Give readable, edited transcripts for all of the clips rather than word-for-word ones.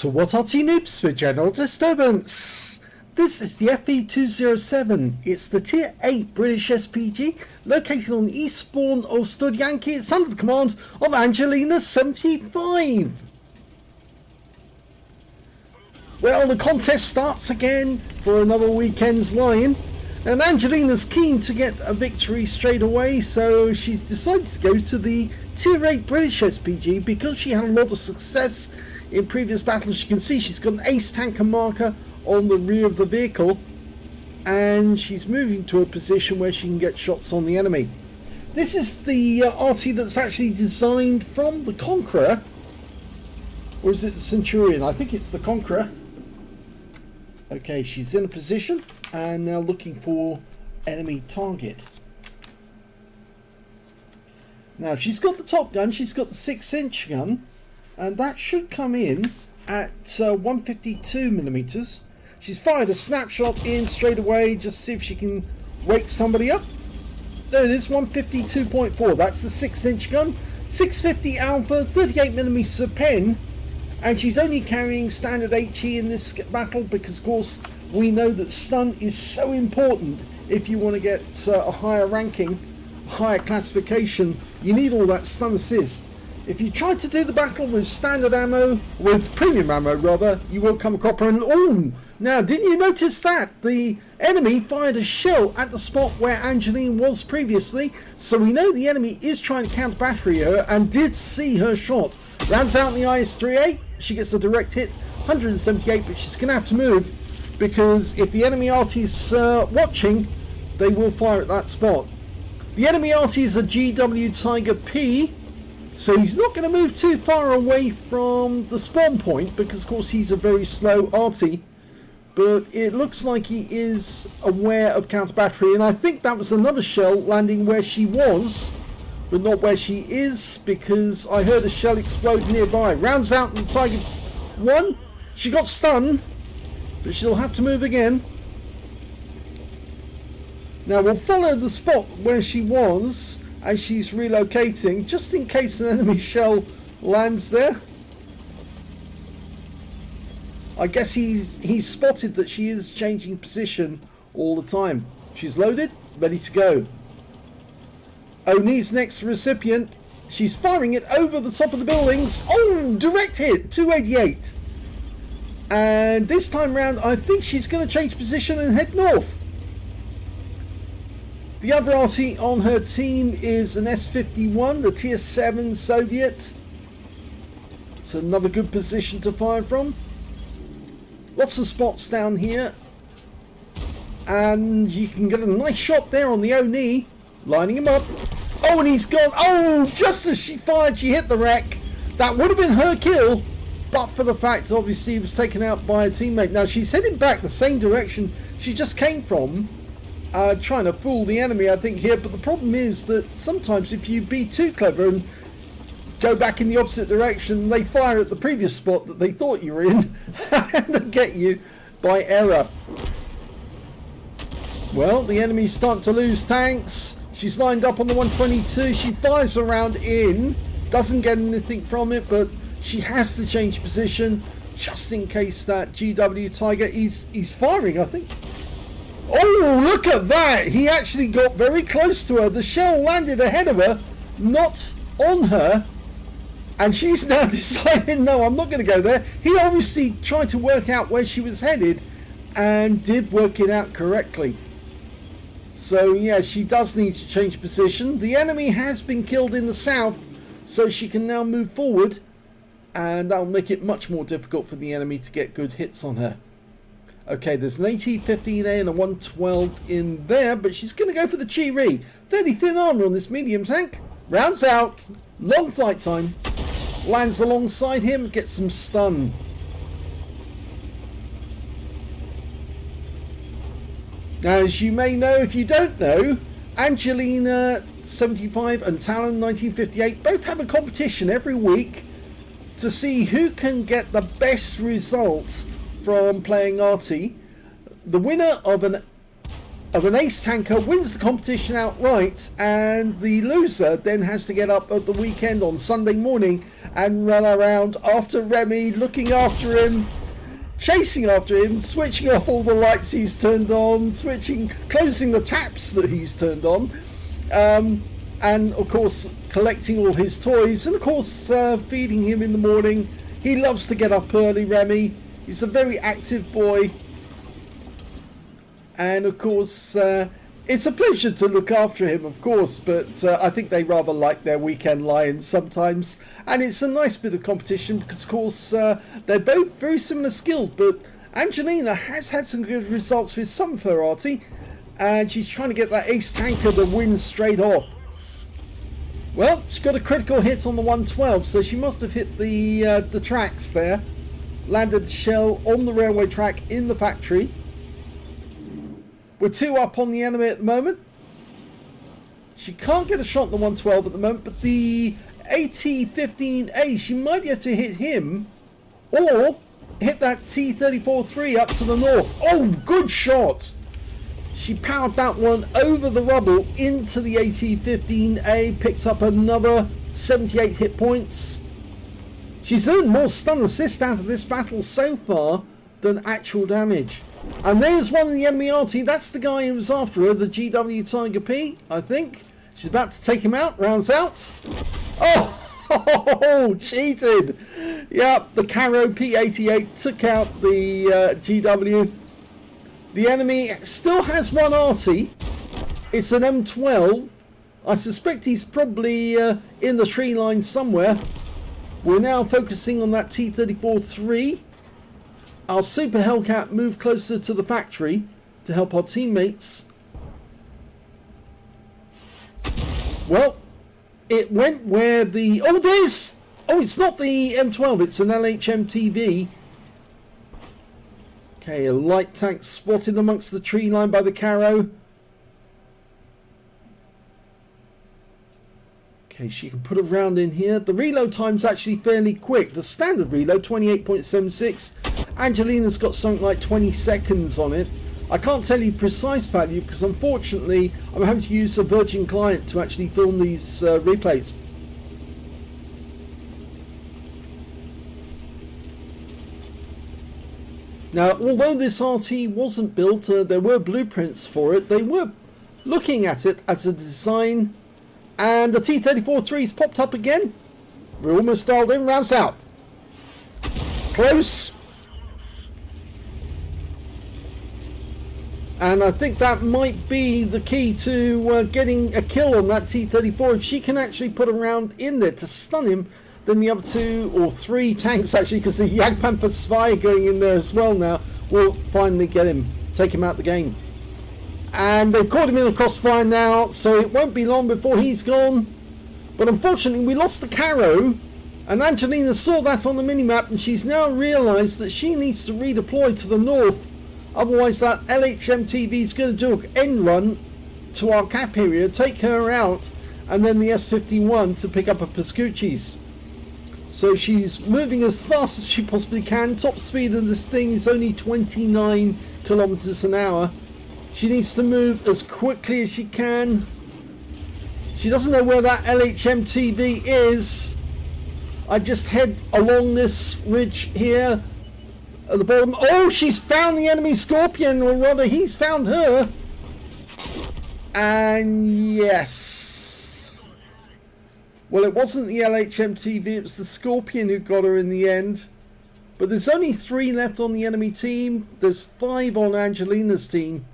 to what Arty Noobs for general disturbance. This is the FV207. It's the Tier 8 British SPG located on the east spawn of Studzianki. It's under the command of Angelina75. Well, the contest starts again for another weekend's line, and Angelina's keen to get a victory straight away, so she's decided to go to the Tier 8 British SPG because she had a lot of success in previous battles. You can see she's got an ace tanker marker on the rear of the vehicle, and she's moving to a position where she can get shots on the enemy. This is the Arty that's actually designed from the Conqueror, or is it the Centurion? I think it's the Conqueror. Okay, she's in a position and now looking for enemy target. Now she's got the top gun, she's got the 6-inch gun, and that should come in at 152mm. She's fired a snapshot in straight away just to see if she can wake somebody up. There it is, 152.4. That's the 6-inch gun, 650 alpha, 38mm pen, and she's only carrying standard HE in this battle because, of course, we know that stun is so important. If you want to get a higher ranking, higher classification, you need all that stun assist. If you try to do the battle with standard ammo, with premium ammo rather, you will come across and oh! Now, didn't you notice that the enemy fired a shell at the spot where Angelina was previously? So we know the enemy is trying to counter battery her and did see her shot. Rounds out in the IS-38, she gets a direct hit, 178, but she's going to have to move because if the enemy Arty's watching, they will fire at that spot. The enemy Arty is a GW Tiger P, so he's not going to move too far away from the spawn point because, of course, he's a very slow Arty. But it looks like he is aware of counter battery, and I think that was another shell landing where she was, but not where she is, because I heard a shell explode nearby. Rounds out in Tiger 1. She got stunned, but she'll have to move again. Now we'll follow the spot where she was as she's relocating, just in case an enemy shell lands there. I guess he's spotted that she is changing position all the time. She's loaded, ready to go. Oni's next recipient. She's firing it over the top of the buildings. Oh, direct hit, 288. And this time round, I think she's going to change position and head north. The other Arty on her team is an S51, the Tier 7 Soviet. It's another good position to fire from. Lots of spots down here. And you can get a nice shot there on the Oni. Lining him up. Oh, and he's gone. Oh, just as she fired, she hit the wreck. That would have been her kill, but for the fact, obviously, he was taken out by a teammate. Now, she's heading back the same direction she just came from. Trying to fool the enemy, I think, here. But the problem is that sometimes if you be too clever and go back in the opposite direction, they fire at the previous spot that they thought you were in and they get you by error. Well, the enemy's starting to lose tanks. She's lined up on the 122. She fires a round in, doesn't get anything from it, but she has to change position just in case that GW Tiger he's firing, I think. Oh, look at that! He actually got very close to her. The shell landed ahead of her, not on her. And she's now deciding, no, I'm not going to go there. He obviously tried to work out where she was headed and did work it out correctly. So, yeah, she does need to change position. The enemy has been killed in the south, so she can now move forward. And that'll make it much more difficult for the enemy to get good hits on her. Okay, there's an AT-15A and a 112 in there, but she's going to go for the Chi-Ri. Fairly thin armor on this medium tank. Rounds out. Long flight time. Lands alongside him, gets some stun. Now, as you may know, if you don't know, Angelina75 and talon1958 both have a competition every week to see who can get the best results from playing Arty. The winner of an of an ace tanker wins the competition outright, and the loser then has to get up at the weekend on Sunday morning and run around after Remy, looking after him, chasing after him, switching off all the lights he's turned on, closing the taps that he's turned on, and of course collecting all his toys, and of course feeding him in the morning. He loves to get up early, Remy. He's a very active boy. And of course, it's a pleasure to look after him, of course, but I think they rather like their weekend lions sometimes. And it's a nice bit of competition because, of course, they're both very similar skills, but Angelina has had some good results with some of her Arty, and she's trying to get that ace tanker to win straight off. Well, she got a critical hit on the 112, so she must have hit the tracks there. Landed the shell on the railway track in the factory. We're 2 up on the enemy at the moment. She can't get a shot on the 112 at the moment, but the AT-15A, she might be able to hit him or hit that T-34-3 up to the north. Oh, good shot! She powered that one over the rubble into the AT-15A, picks up another 78 hit points. She's earned more stun assist out of this battle so far than actual damage. And there's one of the enemy Arty. That's the guy who was after her, the GW Tiger P, I think. She's about to take him out, rounds out. Oh, cheated. Yep, the Caro P88 took out the GW. The enemy still has one Arty. It's an M12. I suspect he's probably in the tree line somewhere. We're now focusing on that T-34-3. Our Super Hellcat moved closer to the factory to help our teammates. Well, it went where the... Oh, there's... Oh, it's not the M12, it's an LHMTV. Okay, a light tank spotted amongst the tree line by the Caro. Okay, she can put a round in here. The reload time's actually fairly quick. The standard reload, 28.76. Angelina's got something like 20 seconds on it. I can't tell you precise value because unfortunately I'm having to use a Virgin client to actually film these replays. Now, although this RT wasn't built, there were blueprints for it. They were looking at it as a design, and the T-34-3's popped up again. We're almost dialed in, rounds out. Close. And I think that might be the key to getting a kill on that T-34. If she can actually put a round in there to stun him, then the other 2 or 3 tanks actually, because the Panther Spy going in there as well now, will finally get him, take him out the game. And they've caught him in a crossfire now, so it won't be long before he's gone. But unfortunately we lost the Caro, and Angelina saw that on the minimap, and she's now realised that she needs to redeploy to the north. Otherwise that LHMTV is going to do an end run to our cap area, take her out, and then the S51 to pick up a Pascucci's. So she's moving as fast as she possibly can. Top speed of this thing is only 29 kilometers an hour. She needs to move as quickly as she can. She doesn't know where that LHMTV is. I just head along this ridge here at the bottom. Oh, she's found the enemy Scorpion, or rather he's found her. And yes. Well, it wasn't the LHMTV, it was the Scorpion who got her in the end. But there's only 3 left on the enemy team. There's 5 on Angelina's team.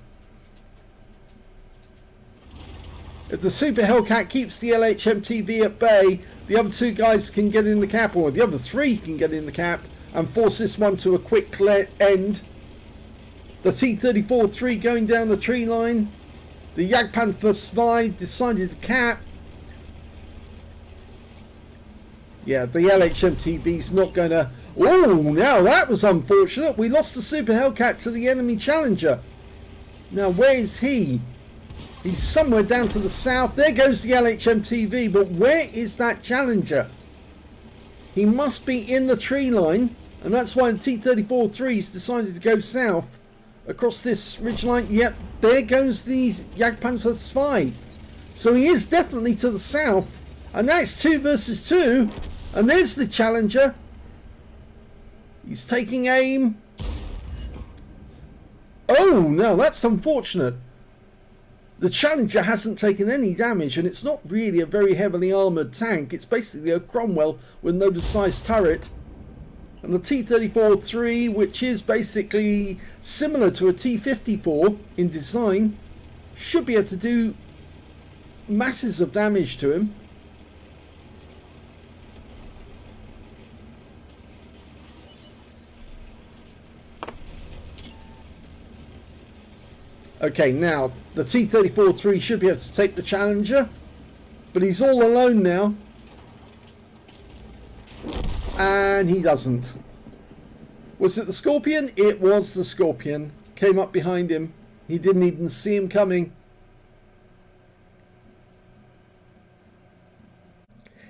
If the Super Hellcat keeps the LHMTV at bay, the other 2 guys can get in the cap, or the other 3 can get in the cap and force this one to a quick end. The T-34-3 going down the tree line. The Panther Spy decided to cap. Yeah, the LHMTV's not going to... Oh, now that was unfortunate. We lost the Super Hellcat to the enemy Challenger. Now, where is he? He's somewhere down to the south. There goes the LHMTV, but where is that Challenger? He must be in the tree line, and that's why the T-34-3's decided to go south across this ridgeline. Yep, there goes the Panther spy. So he is definitely to the south. And now it's 2 versus 2. And there's the challenger. He's taking aim. Oh, no, that's unfortunate. The challenger hasn't taken any damage, and it's not really a very heavily armoured tank. It's basically a Cromwell with an oversized turret. And the T-34-3, which is basically similar to a T-54 in design, should be able to do masses of damage to him. Okay, now the T-34-3 should be able to take the challenger, but he's all alone now. And he doesn't. Was it the Scorpion? It was the Scorpion. Came up behind him. He didn't even see him coming.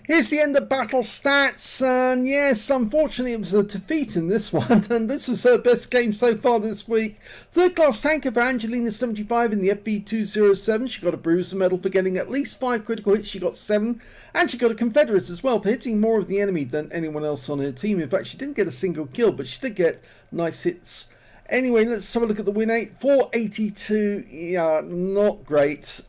Here's the end of battle stats, and yes, unfortunately it was a defeat in this one, and this was her best game so far this week. Third class tanker for Angelina75 in the FV207. She got a bruiser medal for getting at least 5 critical hits. She got 7, and she got a Confederate as well for hitting more of the enemy than anyone else on her team. In fact, she didn't get a single kill, but she did get nice hits. Anyway, let's have a look at the win rate. 482, yeah, not great.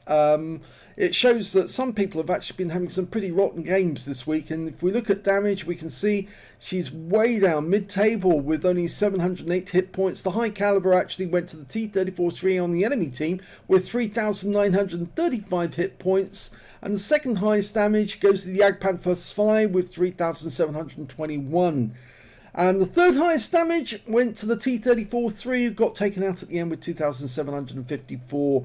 It shows that some people have actually been having some pretty rotten games this week, and if we look at damage, we can see she's way down mid-table with only 708 hit points. The high caliber actually went to the T-34-3 on the enemy team with 3,935 hit points, and the second highest damage goes to the Panther spy with 3,721. And the third highest damage went to the T-34-3, who got taken out at the end with 2,754.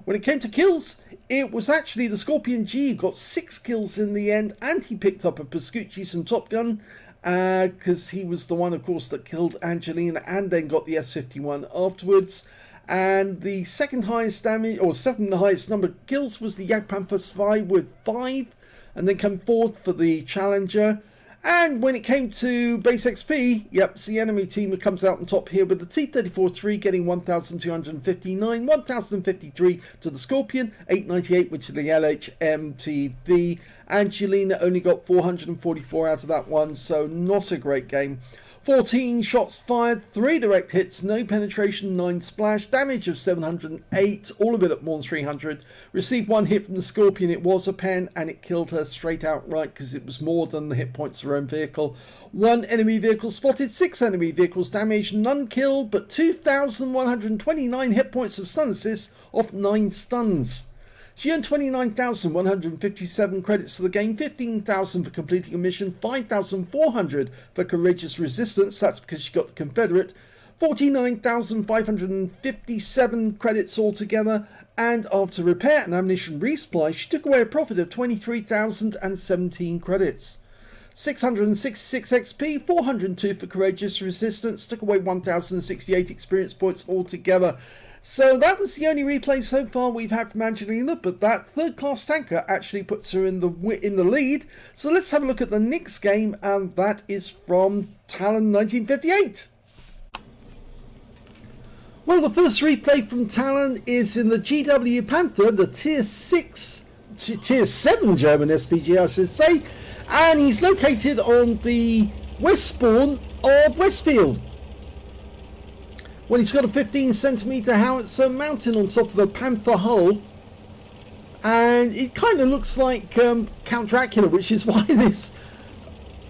When it came to kills, it was actually the Scorpion G who got 6 kills in the end, and he picked up a Pascucci's and Top Gun, because he was the one, of course, that killed Angelina and then got the S-51 afterwards. And the second highest damage, or second highest number of kills, was the Panther spy with 5, and then came fourth for the Challenger. And when it came to base XP, yep, it's the enemy team that comes out on top here with the T-34-3 getting 1,259, 1,053 to the Scorpion, 898 which is the LHMTV. Angelina only got 444 out of that one, so not a great game. 14 shots fired, 3 direct hits, no penetration, 9 splash, damage of 708, all of it at more than 300. Received 1 hit from the Scorpion. It was a pen, and it killed her straight outright because it was more than the hit points of her own vehicle. 1 enemy vehicle spotted, 6 enemy vehicles damaged, none killed, but 2,129 hit points of stun assist off 9 stuns. She earned 29,157 credits for the game, 15,000 for completing a mission, 5,400 for courageous resistance, that's because she got the Confederate, 49,557 credits altogether, and after repair and ammunition resupply, she took away a profit of 23,017 credits. 666 XP, 402 for courageous resistance, took away 1,068 experience points altogether. So that was the only replay so far we've had from Angelina, but that third class tanker actually puts her in the lead. So let's have a look at the next game, and that is from talon1958. Well, the first replay from Talon is in the GW Panther, the tier 7 German SPG, I should say, and he's located on the west spawn of Westfield. Well, he's got a 15cm howitzer mounted on top of a Panther hull, and it kind of looks like Count Dracula, which is why this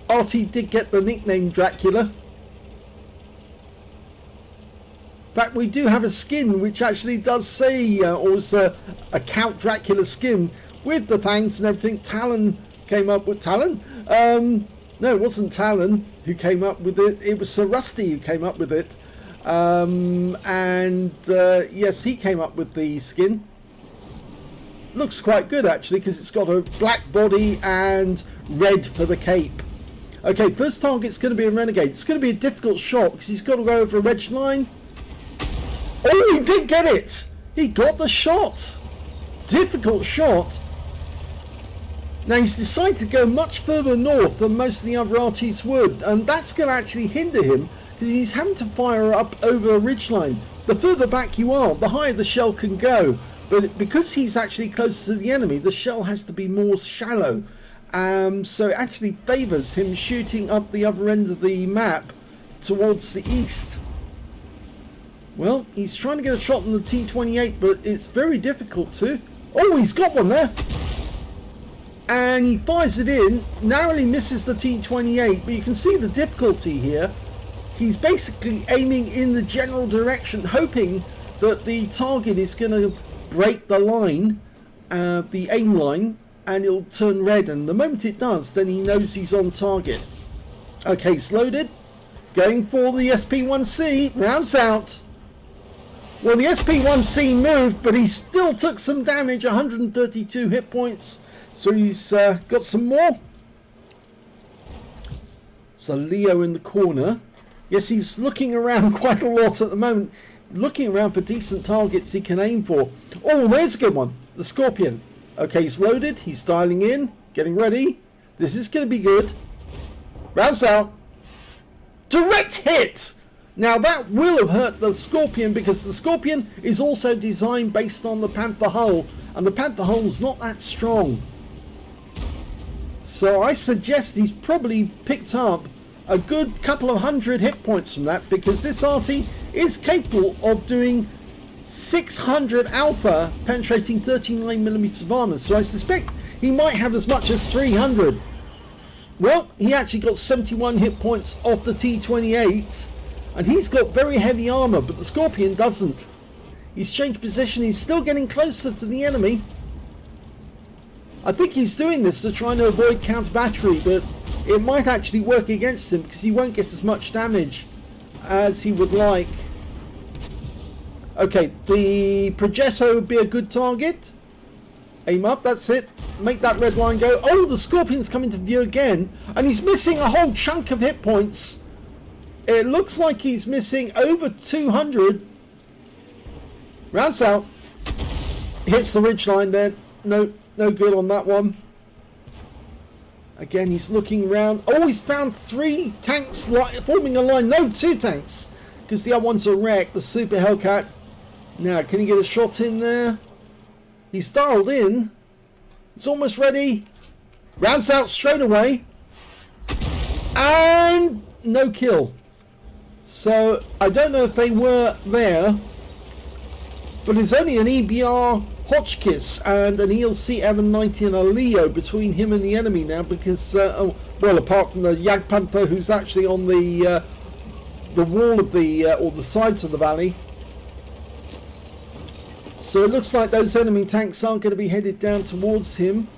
Arty did get the nickname Dracula. In fact, we do have a skin which actually does say, or it's a Count Dracula skin with the fangs and everything. Talon came up with Talon. No, it wasn't Talon who came up with it. It was Sir Rusty who came up with it. Yes, he came up with the skin. Looks quite good actually, because it's got a black body and red for the cape. Okay, first target's going to be a Renegade. It's going to be a difficult shot because he's got to go over a red line. Oh, he did get it! He got the shot! Difficult shot. Now he's decided to go much further north than most of the other Artys would, and that's going to actually hinder him, because he's having to fire up over a ridgeline. the further back you are, the higher the shell can go. But because he's actually closer to the enemy, the shell has to be more shallow. So it actually favours him shooting up the other end of the map towards the east. Well, he's trying to get a shot on the T-28, but it's very difficult to. Oh, he's got one there. And he fires it in, narrowly misses the T-28, but you can see the difficulty here. He's basically aiming in the general direction, hoping that the target is going to break the line, the aim line, and it'll turn red. And the moment it does, then he knows he's on target. Okay, it's loaded. Going for the SP1C, rounds out. Well, the SP1C moved, but he still took some damage, 132 hit points. So he's got some more. So Leo in the corner. Yes, he's looking around quite a lot at the moment. Looking around for decent targets he can aim for. Oh, there's a good one. The Scorpion. Okay, he's loaded. He's dialing in. Getting ready. This is going to be good. Rounds out. Direct hit! Now that will have hurt the Scorpion, because the Scorpion is also designed based on the Panther hull. And the Panther hull is not that strong. So I suggest he's probably picked up a good couple of hundred hit points from that, because this Arty is capable of doing 600 alpha penetrating 39mm of armor. So I suspect he might have as much as 300. Well, he actually got 71 hit points off the T-28, and he's got very heavy armor, but the Scorpion doesn't. He's changed position. He's still getting closer to the enemy. I think he's doing this to try to avoid counter battery, but it might actually work against him, because he won't get as much damage as he would like. Okay, the Progetto would be a good target. Aim up, that's it. Make that red line go. Oh, the Scorpion's coming to view again, and he's missing a whole chunk of hit points. It looks like he's missing over 200. Rounds out. Hits the ridge line there. No good on that one. Again, he's looking around. Oh, he's found 3 tanks forming a line. No, 2 tanks, because the other one's a wreck, the Super Hellcat. Now, can he get a shot in there? He's dialed in. It's almost ready. Rounds out straight away. And no kill. So, I don't know if they were there, but it's only an EBR Hotchkiss and an ELC M90 and a Leo between him and the enemy now, because, well, apart from the Jag Panther, who's actually on the wall of the, or the sides of the valley. So it looks like those enemy tanks aren't going to be headed down towards him.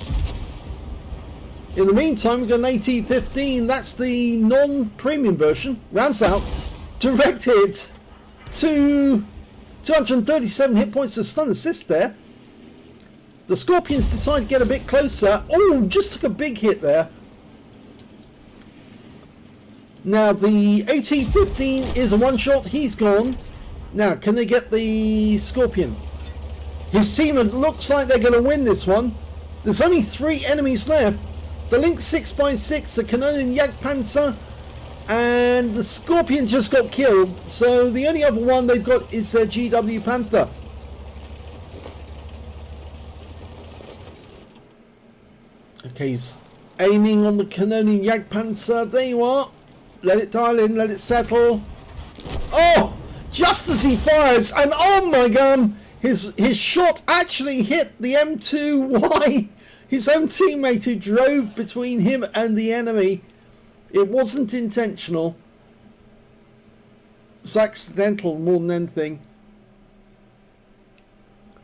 In the meantime, we've got an AT-15. That's the non-premium version. Rounds out. Direct hit. 237 hit points to stun assist there. The Scorpions decide to get a bit closer. Oh, just took a big hit there. Now, the AT-15 is a one-shot. He's gone. Now, can they get the Scorpion? His team, it looks like they're going to win this one. There's only 3 enemies left. The Lynx 6x6, the Canonian Jagdpanzer, and the Scorpion just got killed. So the only other one they've got is their GW Panther. Okay, he's aiming on the Canonian Jagdpanzer. There you are. Let it dial in, let it settle. Oh! Just as he fires, and oh my god! His shot actually hit the M2Y, his own teammate who drove between him and the enemy. It wasn't intentional. It was accidental more than anything.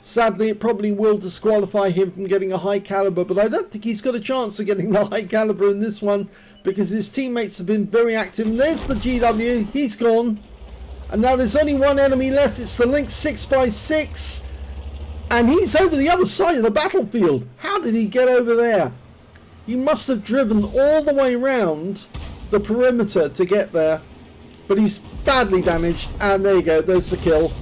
Sadly, it probably will disqualify him from getting a high caliber, but I don't think he's got a chance of getting the high caliber in this one, because his teammates have been very active. And there's the GW, he's gone. And now there's only one enemy left. It's the Lynx 6x6. And he's over the other side of the battlefield. How did he get over there? He must have driven all the way around the perimeter to get there. But he's badly damaged. And there you go. There's the kill.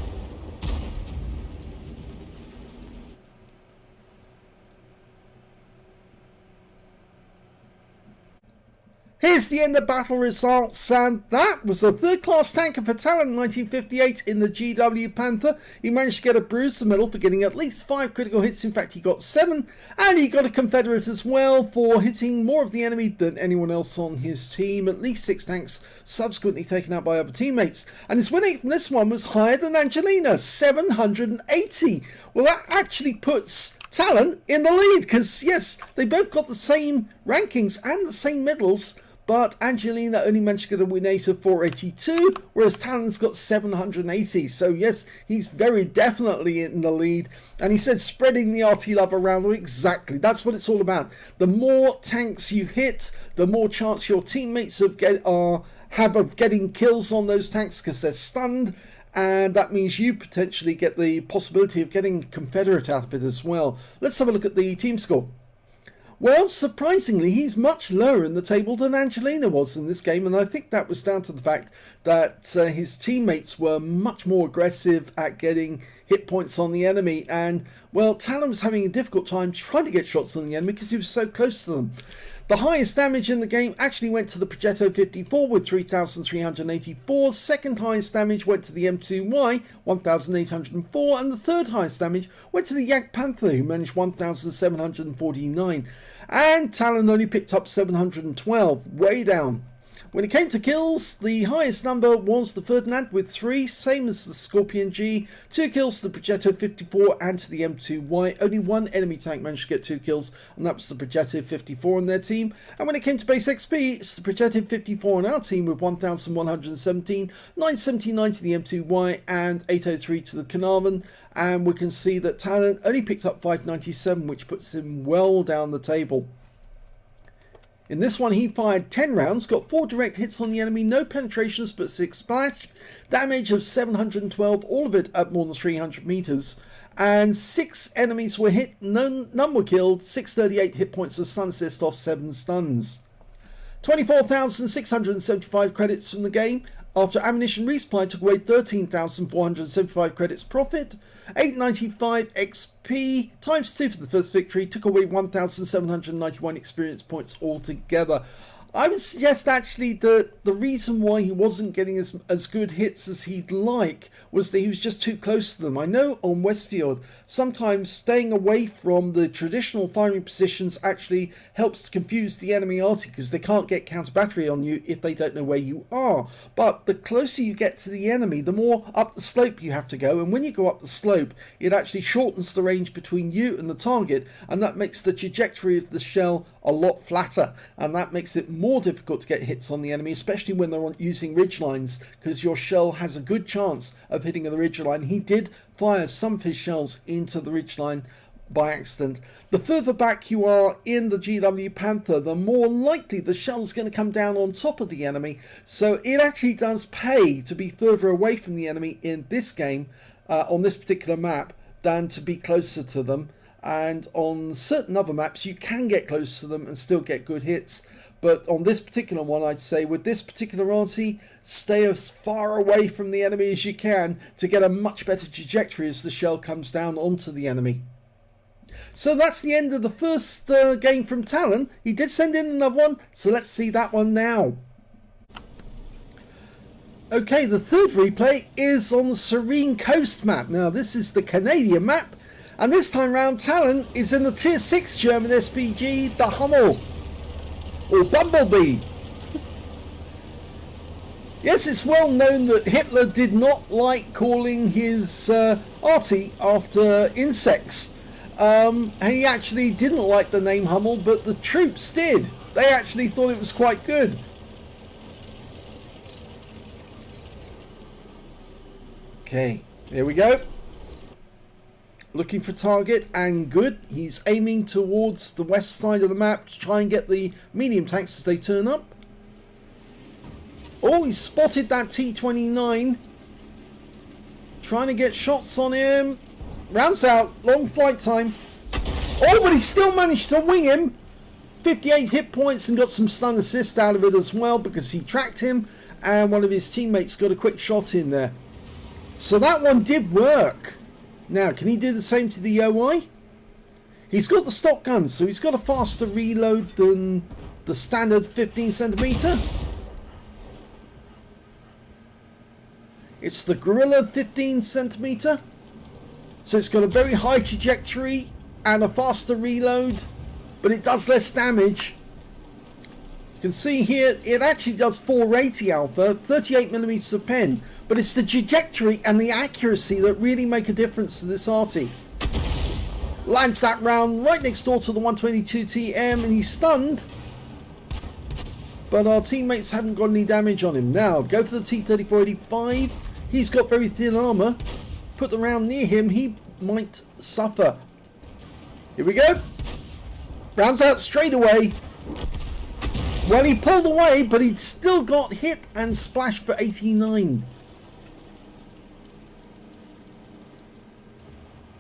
Here's the end of battle results, and that was a third-class tanker for talon1958 in the GW Panther. He managed to get a bruise the middle for getting at least 5 critical hits. In fact, he got 7, and he got a Confederate as well for hitting more of the enemy than anyone else on his team. At least 6 tanks subsequently taken out by other teammates. And his win rate from this one was higher than Angelina, 780. Well, that actually puts Talon in the lead, because yes, they both got the same rankings and the same medals, but Angelina only managed to get a win rate of 482, whereas Talon's got 780. So yes, he's very definitely in the lead. And he said spreading the Arty love around. Exactly, that's what it's all about. The more tanks you hit, the more chance your teammates have of getting kills on those tanks, because they're stunned. And that means you potentially get the possibility of getting Confederate out of it as well. Let's have a look at the team score. Well, surprisingly, he's much lower in the table than Angelina was in this game, and I think that was down to the fact that his teammates were much more aggressive at getting hit points on the enemy, and, well, Talon was having a difficult time trying to get shots on the enemy because he was so close to them. The highest damage in the game actually went to the Progetto 54 with 3,384. Second highest damage went to the M2Y, 1,804. And the third highest damage went to the YAG Panther, who managed 1,749. And Talon only picked up 712, way down. When it came to kills, the highest number was the Ferdinand with 3, same as the Scorpion G. 2 kills to the Progetto 54 and to the M2Y. Only one enemy tank managed to get 2 kills, and that was the Progetto 54 on their team. And when it came to base XP, it's the Progetto 54 on our team with 1,117, 979 to the M2Y, and 803 to the Carnarvon. And we can see that Talon only picked up 597, which puts him well down the table. In this one, he fired 10 rounds, got 4 direct hits on the enemy, no penetrations but 6 splash, damage of 712, all of it at more than 300 meters, and 6 enemies were hit, none were killed, 638 hit points of stun assist off 7 stuns. 24,675 credits from the game. After ammunition resupply took away 13,475 credits profit. 895 XP times 2 for the first victory took away 1,791 experience points altogether. I would suggest actually that the reason why he wasn't getting as good hits as he'd like was that he was just too close to them. I know on Westfield, sometimes staying away from the traditional firing positions actually helps to confuse the enemy Arty, because they can't get counter battery on you if they don't know where you are. But the closer you get to the enemy, the more up the slope you have to go, and when you go up the slope, it actually shortens the range between you and the target, and that makes the trajectory of the shell a lot flatter, and that makes it more difficult to get hits on the enemy, especially when they're using ridge lines, because your shell has a good chance of hitting the ridge line. He did fire some of his shells into the ridge line by accident. The further back you are in the GW Panther, the more likely the shell's going to come down on top of the enemy, so it actually does pay to be further away from the enemy in this game, on this particular map, than to be closer to them. And on certain other maps you can get close to them and still get good hits, but on this particular one, I'd say with this particular Arty, stay as far away from the enemy as you can to get a much better trajectory as the shell comes down onto the enemy. So that's the end of the first game from Talon. He did send in another one, so let's see that one now. Okay, the third replay is on the Serene Coast map. Now this is the Canadian map, and this time round Talon is in the tier 6 German SPG, the Hummel, or Bumblebee. Yes, it's well known that Hitler did not like calling his Arty after insects. And he actually didn't like the name Hummel, but the troops did. They actually thought it was quite good. Okay, here we go. Looking for target, and good. He's aiming towards the west side of the map to try and get the medium tanks as they turn up. Oh, he spotted that T-29. Trying to get shots on him. Rounds out, long flight time. Oh, but he still managed to wing him. 58 hit points and got some stun assist out of it as well, because he tracked him and one of his teammates got a quick shot in there. So that one did work. Now, can he do the same to the OI? He's got the stock gun, so he's got a faster reload than the standard 15 centimeter. It's the Gorilla 15 centimeter. So it's got a very high trajectory and a faster reload, but it does less damage. You can see here it actually does 480 alpha, 38 millimeters of pen, but it's the trajectory and the accuracy that really make a difference to this Arty. Lands that round right next door to the 122 TM and he's stunned, but our teammates haven't got any damage on him. Now go for the T-3485. He's got very thin armor. Put the round near him, he might suffer. Here we go. Rounds out straight away. Well, he pulled away, but he still got hit and splashed for 89.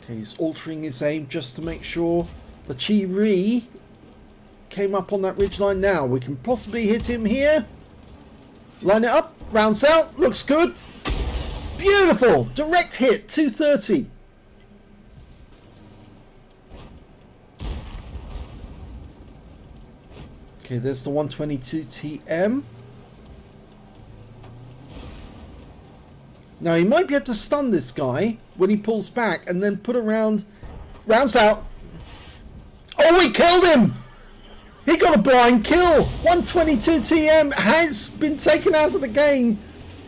Okay, he's altering his aim just to make sure the Chi-Ri came up on that ridgeline. Now we can possibly hit him here. Line it up, rounds out, looks good. Beautiful, direct hit, 230. Okay, there's the 122 TM. Now he might be able to stun this guy when he pulls back and then put a round. Rounds out. Oh, we killed him! He got a blind kill. 122 TM has been taken out of the game.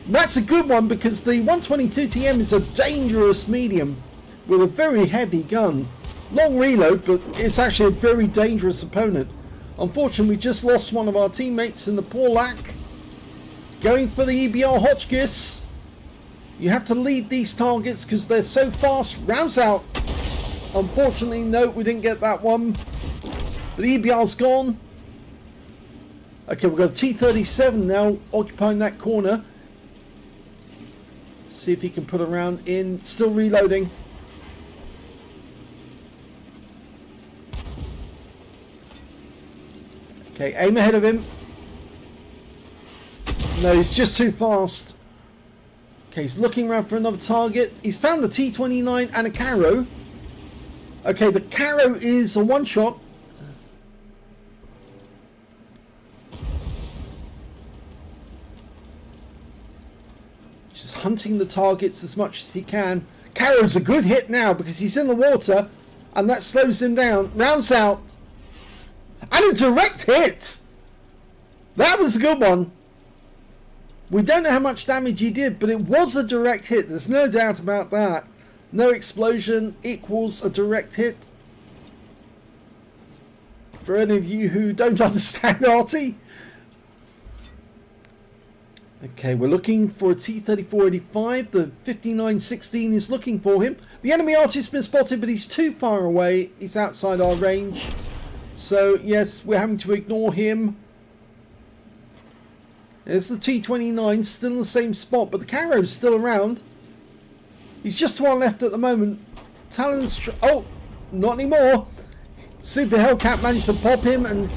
That's a good one because the 122 TM is a dangerous medium with a very heavy gun. Long reload, but it's actually a very dangerous opponent. Unfortunately, we just lost one of our teammates in the Porlac. Going for the EBR Hotchkiss. You have to lead these targets because they're so fast. Rounds out. Unfortunately, no, we didn't get that one. The EBR's gone. Okay, we've got T-37 now occupying that corner. See if he can put a round in. Still reloading. Okay, aim ahead of him. No, he's just too fast. Okay, he's looking around for another target. He's found the T-29 and a Caro. Okay, the Caro is a one-shot. Just hunting the targets as much as he can. Caro's a good hit now because he's in the water and that slows him down. Rounds out. And a direct hit! That was a good one. We don't know how much damage he did, but it was a direct hit. There's no doubt about that. No explosion equals a direct hit. For any of you who don't understand Arty. Okay, we're looking for a T-3485. The 5916 is looking for him. The enemy Arty's been spotted, but he's too far away. He's outside our range. So, yes, we're having to ignore him. There's the T-29, still in the same spot, but the Caro's still around. He's just to our left at the moment. Talon's... Oh, not anymore. Super Hellcat managed to pop him, and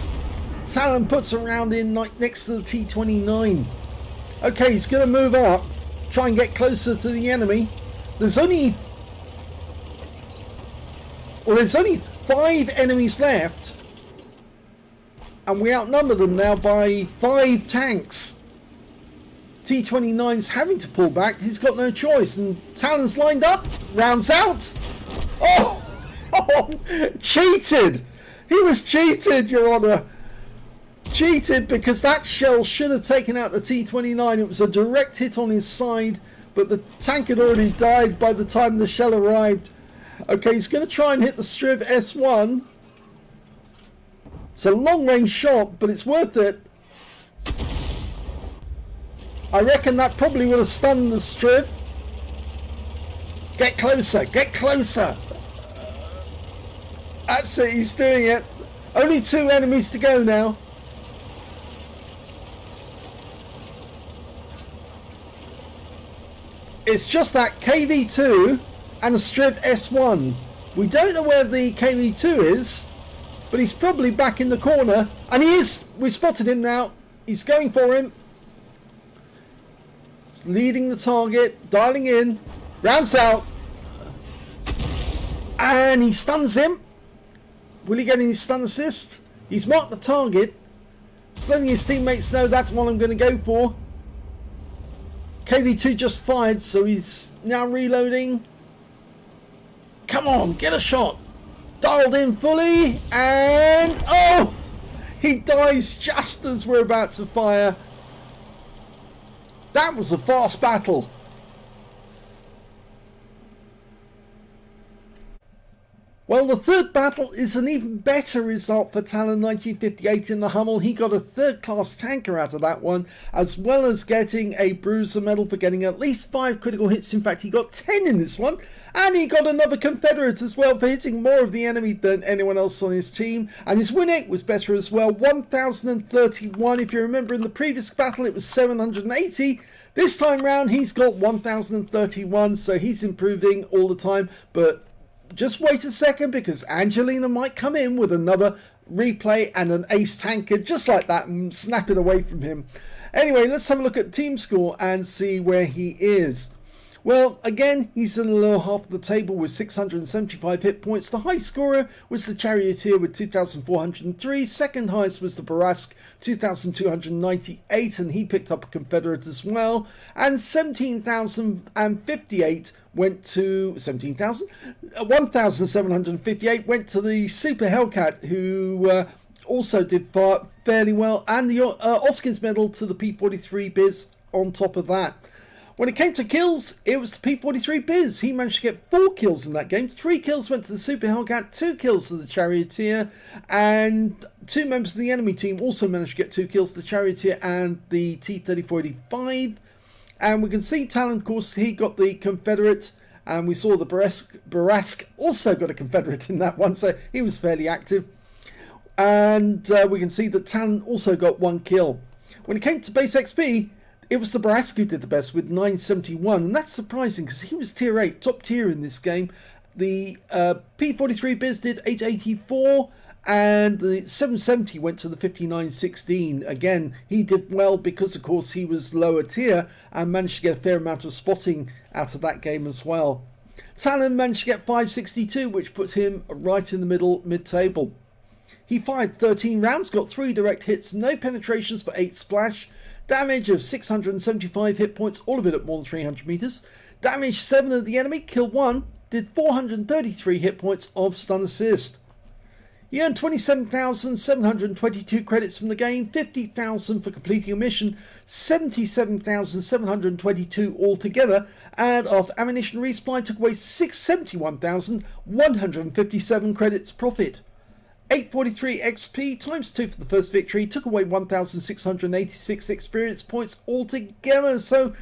Talon puts a round in next to the T-29. Okay, he's going to move up, try and get closer to the enemy. There's only 5 enemies left. And we outnumber them now by 5 tanks. T-29's having to pull back. He's got no choice. And Talon's lined up. Rounds out. Oh! Oh! Cheated! He was cheated, Your Honour. Cheated because that shell should have taken out the T-29. It was a direct hit on his side. But the tank had already died by the time the shell arrived. Okay, he's going to try and hit the Striv S1. It's a long-range shot, but it's worth it. I reckon that probably would have stunned the Striv. Get closer, get closer. That's it, he's doing it. Only 2 enemies to go now. It's just that KV2 and a Striv S1. We don't know where the KV2 is. But he's probably back in the corner. And he is. We spotted him now. He's going for him. He's leading the target. Dialing in. Rounds out. And he stuns him. Will he get any stun assist? He's marked the target. So letting his teammates know that's what I'm going to go for. KV2 just fired, so he's now reloading. Come on, get a shot. Dialed in fully, and oh! He dies just as we're about to fire. That was a fast battle. Well, the third battle is an even better result for talon1958 in the Hummel. He got a third-class tanker out of that one, as well as getting a bruiser medal for getting at least 5 critical hits. In fact, he got 10 in this one. And he got another Confederate as well for hitting more of the enemy than anyone else on his team. And his win rate was better as well, 1,031. If you remember, in the previous battle, it was 780. This time round, he's got 1,031, so he's improving all the time. But just wait a second, because Angelina might come in with another replay and an ace tanker just like that and snap it away from him. Anyway, let's have a look at team score and see where he is. Well, again, he's in the lower half of the table with 675 hit points. The high scorer was the Charioteer with 2,403. Second highest was the Barask, 2,298, and he picked up a Confederate as well. And 17,058 went to 1,758 went to the Super Hellcat, who also did fairly well, and the Oskins medal to the P43 Biz on top of that. When it came to kills, it was the P43 Biz. He managed to get 4 kills in that game. 3 kills went to the Super Hellcat, 2 kills to the Charioteer, and 2 members of the enemy team also managed to get 2 kills, the Charioteer and the T-3485. And we can see Talon, of course, he got the Confederate, and we saw the Barask also got a Confederate in that one, so he was fairly active. And we can see that Talon also got 1 kill. When it came to base XP, it was the Barask who did the best with 971, and that's surprising because he was tier 8, top tier in this game. The P43 Biz did 884, and the 770 went to the 5916. Again, he did well because, of course, he was lower tier and managed to get a fair amount of spotting out of that game as well. Talon managed to get 562, which put him right in the middle, mid-table. He fired 13 rounds, got 3 direct hits, no penetrations but 8 splash. Damage of 675 hit points, all of it at more than 300 meters. Damage 7 of the enemy, killed 1, did 433 hit points of stun assist. He earned 27,722 credits from the game, 50,000 for completing a mission, 77,722 altogether, and after ammunition resupply took away 671,157 credits profit. 843 XP times 2 for the first victory took away 1,686 experience points altogether. So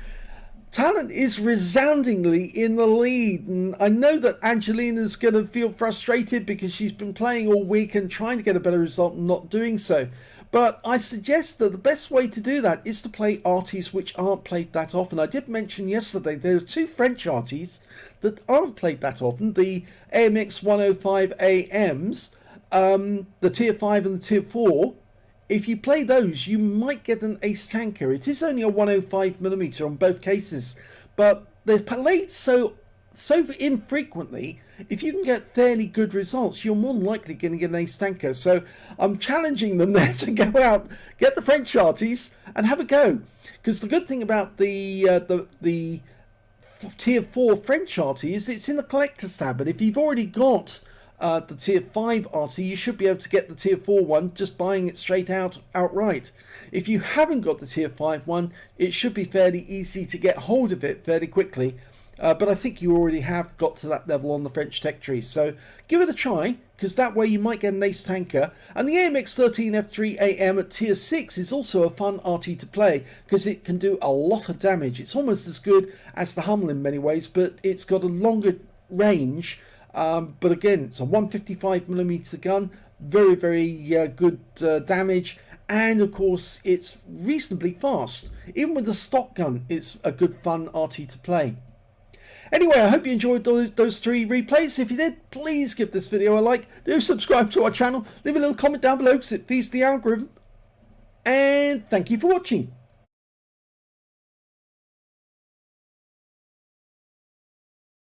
Talon is resoundingly in the lead, and I know that Angelina's going to feel frustrated because she's been playing all week and trying to get a better result and not doing so. But I suggest that the best way to do that is to play Artys, which aren't played that often. I did mention yesterday there are 2 French Artys that aren't played that often, the AMX 105 AMs. The tier 5 and the tier 4. If you play those, you might get an ace tanker. It is only a 105mm on both cases, but they're played so infrequently. If you can get fairly good results, you're more than likely going to get an ace tanker. So I'm challenging them there to go out, get the French Artys and have a go. Because the good thing about the tier 4 French Arty is it's in the collector's tab, and if you've already got the tier 5 Arty, you should be able to get the tier 4 one just buying it straight outright. If you haven't got the tier 5 one, it should be fairly easy to get hold of it fairly quickly. But I think you already have got to that level on the French tech tree. So give it a try, because that way you might get an ace tanker. And the AMX 13 F3 AM at tier 6 is also a fun Arty to play, because it can do a lot of damage. It's almost as good as the Hummel in many ways, but it's got a longer range. But again, it's a 155mm gun, very, very good damage, and of course it's reasonably fast. Even with the stock gun, it's a good fun Arty to play. Anyway, I hope you enjoyed those 3 replays. If you did, please give this video a like, do subscribe to our channel, leave a little comment down below because it feeds the algorithm, and thank you for watching.